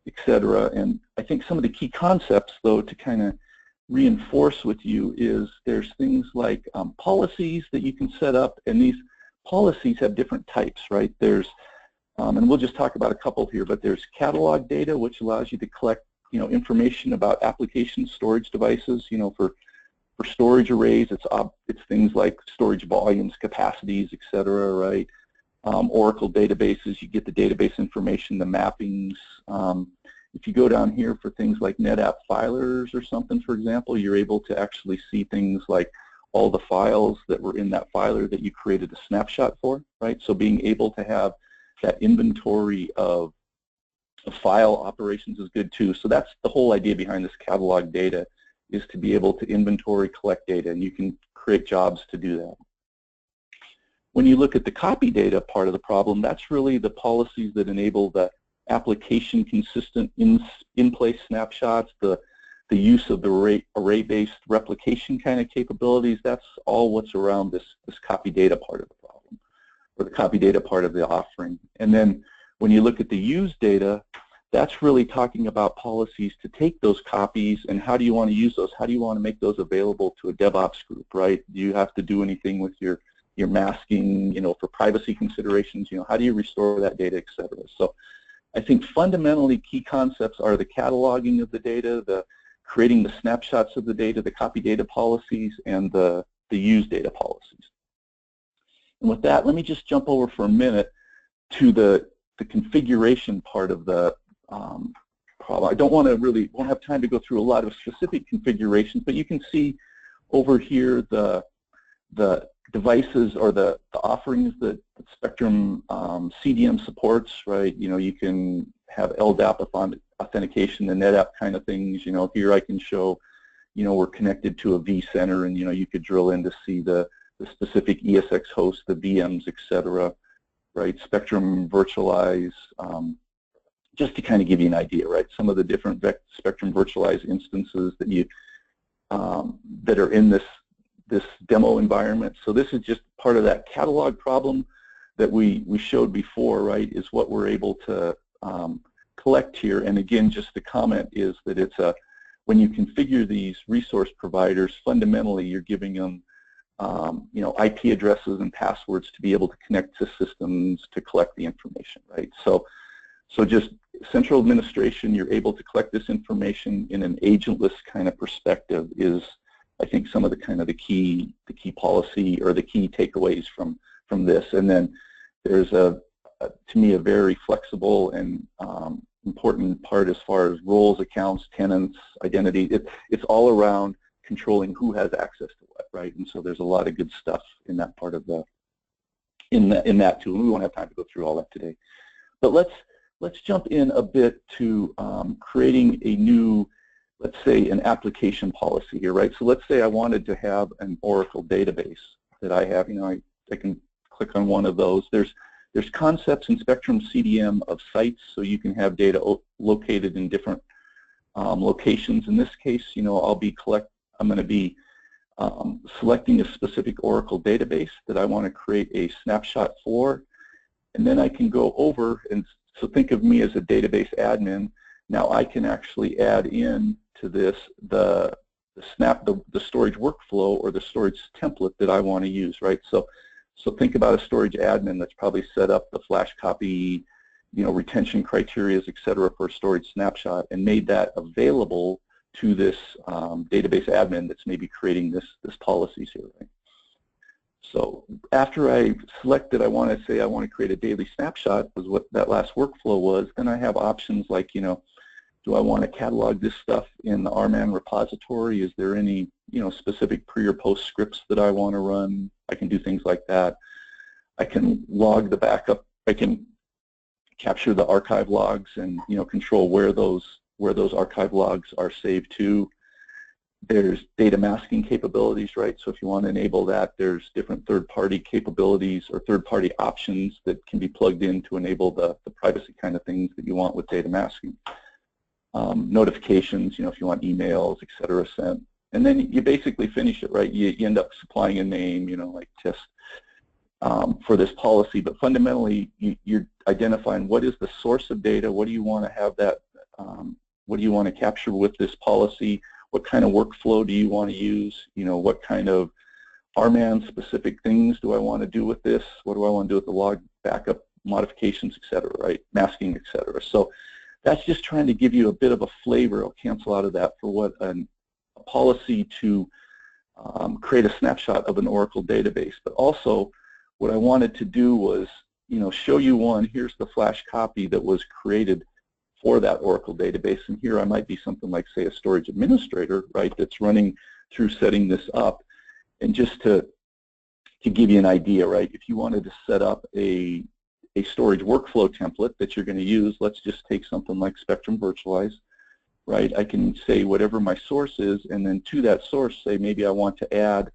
Speaker 3: etc. And I think some of the key concepts, though, to kind of reinforce with you is there's things like policies that you can set up, and these policies have different types, right? There's, and we'll just talk about a couple here, but there's catalog data, which allows you to collect, information about application storage devices, for storage arrays. It's things like storage volumes, capacities, etc., right? Oracle databases, you get the database information, the mappings. If you go down here for things like NetApp filers or something, for example, you're able to actually see things like all the files that were in that filer that you created a snapshot for, right? So being able to have that inventory of file operations is good too. So that's the whole idea behind this catalog data, is to be able to inventory, collect data, and you can create jobs to do that. When you look at the copy data part of the problem, that's really the policies that enable the application consistent in-place snapshots, the use of the array-based replication kind of capabilities. That's all what's around this copy data part of the problem, or the copy data part of the offering. And then when you look at the use data, that's really talking about policies to take those copies and how do you want to use those? How do you want to make those available to a DevOps group, right? Do you have to do anything with your masking, for privacy considerations? How do you restore that data, et cetera? So I think fundamentally key concepts are the cataloging of the data, the creating the snapshots of the data, the copy data policies, and the use data policies. And with that, let me just jump over for a minute to the configuration part of the problem. I won't have time to go through a lot of specific configurations, but you can see over here the devices or the offerings that Spectrum CDM supports, right? You can have LDAP authentication, the NetApp kind of things. Here I can show, we're connected to a vCenter, and you could drill in to see the specific ESX host, the VMs, etc. Right? Spectrum virtualize, just to kind of give you an idea, right? Some of the different Spectrum virtualized instances that that are in this demo environment. So this is just part of that catalog problem that we showed before, right? Is what we're able to collect here. And again, just the comment is that it's when you configure these resource providers, fundamentally you're giving them IP addresses and passwords to be able to connect to systems to collect the information, right? So just central administration, you're able to collect this information in an agentless kind of perspective is, I think, some of the key policy or the key takeaways from this. And then there's to me a very flexible and important part as far as roles, accounts, tenants, identity. It's all around controlling who has access to what, right? And so there's a lot of good stuff in that part of in that too. And we won't have time to go through all that today. But let's jump in a bit to creating a new, let's say, an application policy here, right? So let's say I wanted to have an Oracle database that I have. I can click on one of those. There's concepts in Spectrum CDM of sites, so you can have data located in different locations. In this case, I'm going to be selecting a specific Oracle database that I want to create a snapshot for, and then I can go over, and so think of me as a database admin. Now I can actually add in to this the storage workflow or the storage template that I want to use, right? So think about a storage admin that's probably set up the flash copy, retention criteria, et cetera, for a storage snapshot, and made that available to this database admin that's maybe creating this policies here, right? So after I select that I want to create a daily snapshot, was what that last workflow was, then I have options like, do I want to catalog this stuff in the RMAN repository? Is there any, specific pre or post scripts that I want to run? I can do things like that. I can log the backup. I can capture the archive logs and control where those archive logs are saved to. There's data masking capabilities, right? So if you want to enable that, there's different third-party capabilities or third-party options that can be plugged in to enable the privacy kind of things that you want with data masking. Notifications, if you want emails, et cetera, sent. And then you basically finish it, right? You end up supplying a name, like test for this policy. But fundamentally, you're identifying what is the source of data, what do you want to have that, what do you want to capture with this policy, what kind of workflow do you want to use, what kind of RMAN specific things do I want to do with this, what do I want to do with the log backup modifications, et cetera, right, masking, et cetera. So that's just trying to give you a bit of a flavor. I'll cancel out of that for what a policy to create a snapshot of an Oracle database. But also what I wanted to do was, show you one, here's the flash copy that was created for that Oracle database, and here I might be something like, say, a storage administrator, right, that's running through setting this up. And just to give you an idea, right, if you wanted to set up a storage workflow template that you're going to use, let's just take something like Spectrum Virtualize, right? I can say whatever my source is, and then to that source say maybe I want to add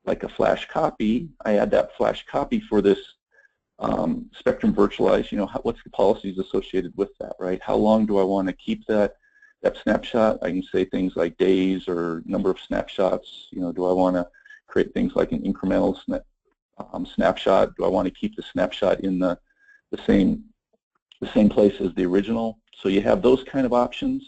Speaker 3: like a flash copy. I add that flash copy for this Spectrum Virtualize, what's the policies associated with that, right? How long do I want to keep that snapshot? I can say things like days or number of snapshots. Do I want to create things like an incremental snapshot? Do I want to keep the snapshot in the same place as the original? So you have those kind of options.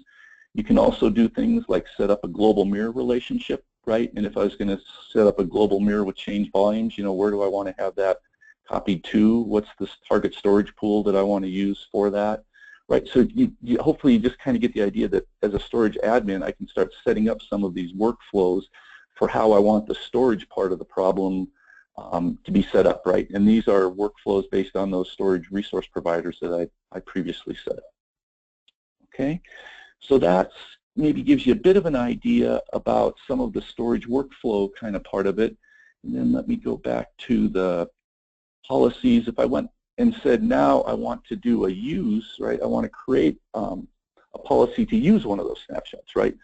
Speaker 3: You can also do things like set up a global mirror relationship, right? And if I was going to set up a global mirror with change volumes, where do I want to have that copied to? What's the target storage pool that I want to use for that, right? So hopefully you just kind of get the idea that as a storage admin, I can start setting up some of these workflows for how I want the storage part of the problem to be set up, right? And these are workflows based on those storage resource providers that I previously set up. Okay, so that maybe gives you a bit of an idea about some of the storage workflow kind of part of it. And then let me go back to the policies. If I went and said, now I want to do a use, right? I want to create a policy to use one of those snapshots, right?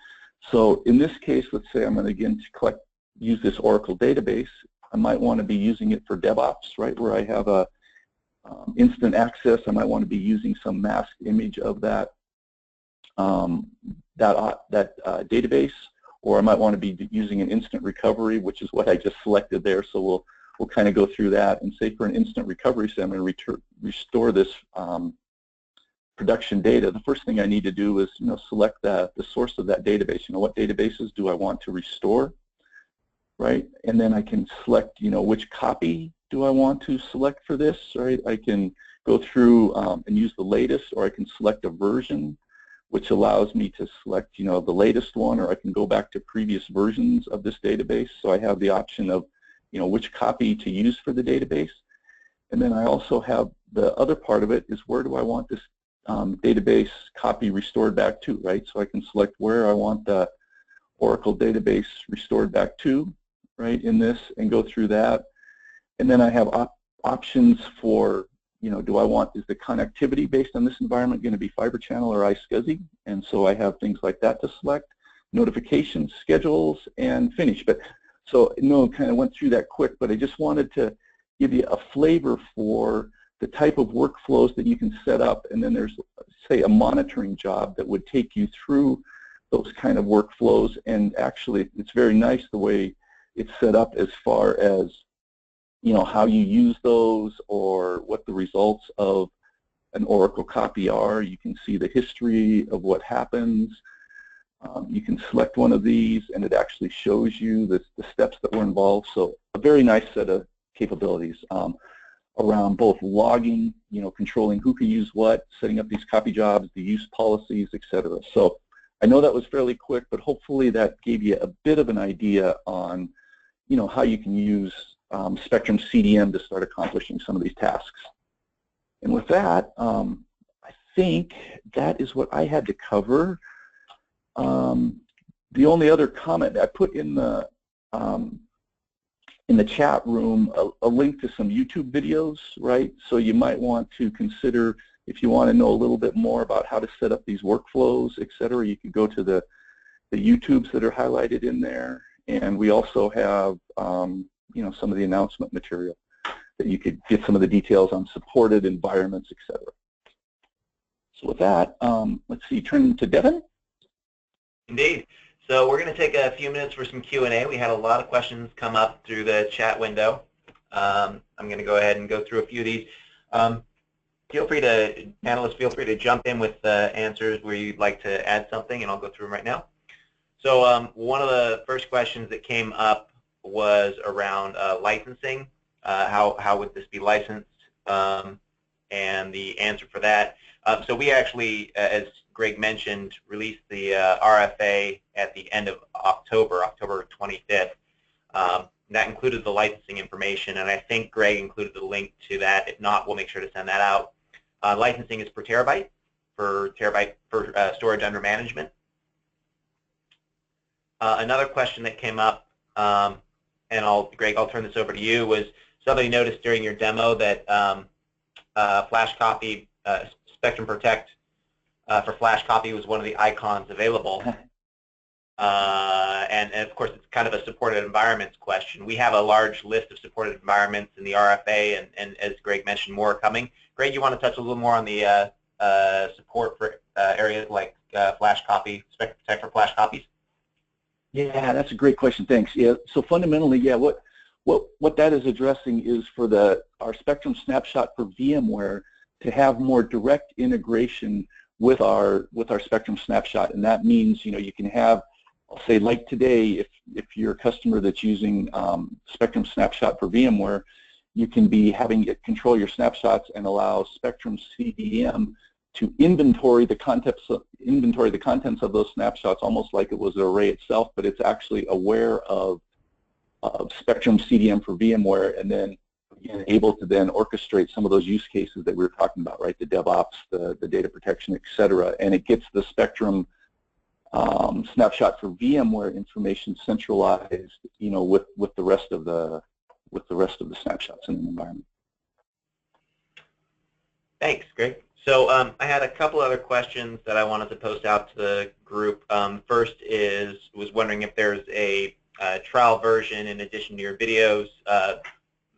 Speaker 3: So in this case, let's say I'm going to again use this Oracle database. I might want to be using it for DevOps, right, where I have a instant access. I might want to be using some masked image of that database, or I might want to be using an instant recovery, which is what I just selected there. So we'll kind of go through that and say for an instant recovery, say I'm going to restore this production data. The first thing I need to do is select the source of that database. What databases do I want to restore, right? And then I can select which copy do I want to select for this, right? I can go through and use the latest, or I can select a version, which allows me to select the latest one, or I can go back to previous versions of this database. So I have the option of which copy to use for the database. And then I also have the other part of it is where do I want this database copy restored back to, right? So I can select where I want the Oracle database restored back to, right, in this, and go through that. And then I have options for, do I want, is the connectivity based on this environment going to be Fiber Channel or iSCSI? And so I have things like that to select, notifications, schedules, and finish. But so kind of went through that quick, but I just wanted to give you a flavor for the type of workflows that you can set up. And then there's, say, a monitoring job that would take you through those kind of workflows. And actually, it's very nice the way it's set up as far as how you use those or what the results of an Oracle copy are. You can see the history of what happens. You can select one of these, and it actually shows you the steps that were involved. So a very nice set of capabilities around both logging, controlling who can use what, setting up these copy jobs, the use policies, etc. So I know that was fairly quick, but hopefully that gave you a bit of an idea on how you can use Spectrum CDM to start accomplishing some of these tasks. And with that, I think that is what I had to cover. The only other comment I put in the chat room a link to some YouTube videos, right? So you might want to consider If you want to know a little bit more about how to set up these workflows, et cetera, you can go to the YouTubes that are highlighted in there. And we also have you know, some of the announcement material that you could get some of the details on supported environments, et cetera. So with that, let's see, turn to Devin.
Speaker 4: Indeed. So we're going to take a few minutes for some Q&A. We had a lot of questions come up through the chat window. I'm going to go ahead and go through a few of these. Feel free to, panelists, feel free to jump in with answers where you'd like to add something, and I'll go through them right now. So one of the first questions that came up was around licensing. How would this be licensed? And the answer for that. So we actually, as Greg mentioned, released the RFA at the end of October 25th. That included the licensing information, and I think Greg included the link to that. If not, we'll make sure to send that out. Licensing is per terabyte for storage under management. Another question that came up, and Greg, I'll turn this over to you, was somebody noticed during your demo that Flash Copy, Spectrum Protect for Flash Copy was one of the icons available. And of course, it's kind of a supported environments question. We have a large list of supported environments in the RFA, and as Greg mentioned, more are coming. Greg, you want to touch a little more on the support for areas like Flash Copy, Spectrum Protect for Flash Copies?
Speaker 3: Yeah, that's a great question. Thanks. Yeah. So fundamentally, yeah, what that is addressing is for our Spectrum Snapshot for VMware to have more direct integration with our Spectrum Snapshot, and that means, you know, you can have, I'll say, like today, if you're a customer that's using Spectrum Snapshot for VMware, you can be having it control your snapshots and allow Spectrum CDM to inventory the contents of those snapshots, almost like it was an array itself, but it's actually aware of Spectrum CDM for VMware, and then again, able to then orchestrate some of those use cases that we were talking about, right? The DevOps, the data protection, et cetera, and it gets the Spectrum snapshot for VMware information centralized, you know, with the rest of the snapshots in an environment.
Speaker 4: Thanks, Greg. So I had a couple other questions that I wanted to post out to the group. First was wondering if there's a trial version in addition to your videos.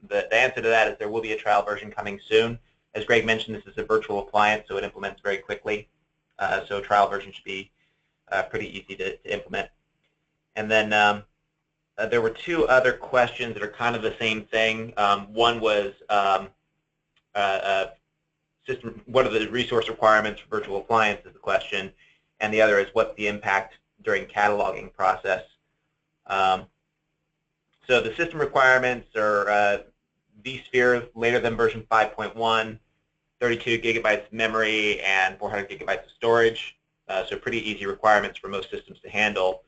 Speaker 4: The answer to that is there will be a trial version coming soon. As Greg mentioned, this is a virtual appliance, so it implements very quickly. So a trial version should be pretty easy to implement. And then there were two other questions that are kind of the same thing. One was what are the resource requirements for virtual appliance is the question, and the other is what's the impact during cataloging process. So the system requirements are vSphere later than version 5.1, 32 gigabytes of memory, and 400 gigabytes of storage. So pretty easy requirements for most systems to handle.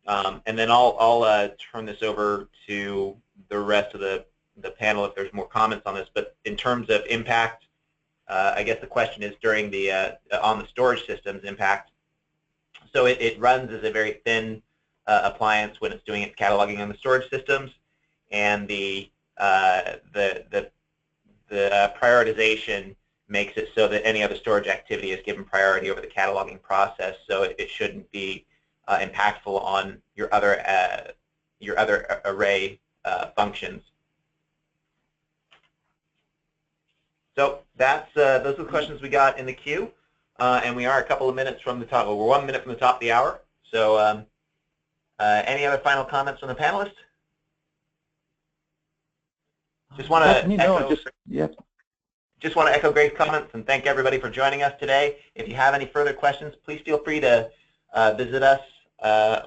Speaker 4: And then I'll turn this over to the rest of the panel if there's more comments on this. But in terms of impact, I guess the question is during the on the storage systems impact. So it runs as a very thin appliance when it's doing its cataloging on the storage systems, and the prioritization makes it so that any other storage activity is given priority over the cataloging process. So it shouldn't be impactful on your other array functions. So that's those are the questions we got in the queue, and we are a couple of minutes from the top. Well, we're 1 minute from the top of the hour. So any other final comments from the panelists? Just want to echo Greg's comments and thank everybody for joining us today. If you have any further questions, please feel free to visit us.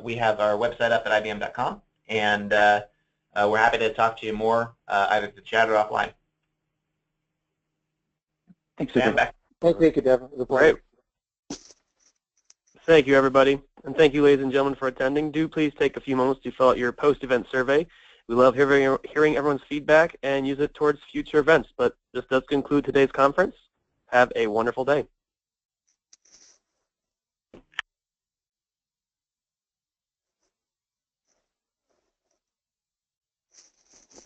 Speaker 4: We have our website up at ibm.com, and we're happy to talk to you more either through chat or offline.
Speaker 3: Thanks, Devin.
Speaker 2: Thank you, Devin.
Speaker 1: Great. Thank you, everybody. And thank you, ladies and gentlemen, for attending. Do please take a few moments to fill out your post-event survey. We love hearing everyone's feedback and use it towards future events. But this does conclude today's conference. Have a wonderful day.